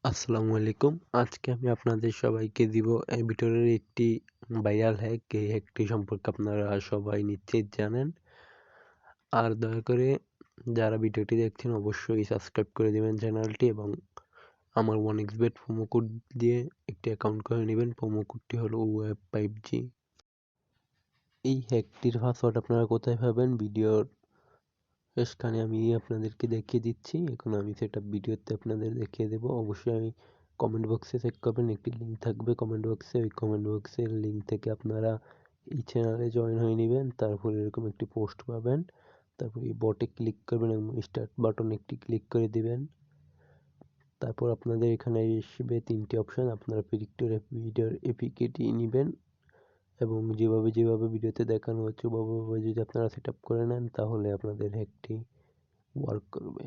আসসালামু আলাইকুম। আজকে আমি আপনাদের সবাইকে দিব ভিডিওর একটি ভাইরাল হ্যাক। এই হ্যাকটি সম্পর্কে আপনারা সবাই নিশ্চিত জানেন। আর দয়া করে যারা ভিডিওটি দেখছেন অবশ্যই সাবস্ক্রাইব করে দিবেন চ্যানেলটি এবং আমার 1xbet প্রোমো কোড দিয়ে একটি অ্যাকাউন্ট করে নেবেন। প্রোমো কোডটি হলো OAP5G। এই হ্যাকটির পাসওয়ার্ড আপনারা কোথায় পাবেন? ভিডিওর শেষখানে আমি আপনাদেরকে দেখিয়ে দিচ্ছি। এখন আমি সেটা ভিডিওতে আপনাদের দেখিয়ে দেব। অবশ্যই আমি কমেন্ট বক্সে চেক করবেন, একটি লিঙ্ক থাকবে কমেন্ট বক্সে। ওই কমেন্ট বক্সের লিঙ্ক থেকে আপনারা এই চ্যানেলে জয়েন হয়ে নেবেন। তারপর এরকম একটি পোস্ট পাবেন। তারপর এই বটে ক্লিক করবেন এবং স্টার্ট বাটনে একটি ক্লিক করে দিবেন। তারপর আপনাদের এখানে আসবে 3টি অপশন। আপনারা প্রেডিক্টর ভিডিওর এপিকেটি নেবেন এবং যেভাবে ভিডিওতে দেখানো হচ্ছে ওভাবে যদি আপনারা সেট আপ করে নেন তাহলে আপনাদের হ্যাকটি ওয়ার্ক করবে।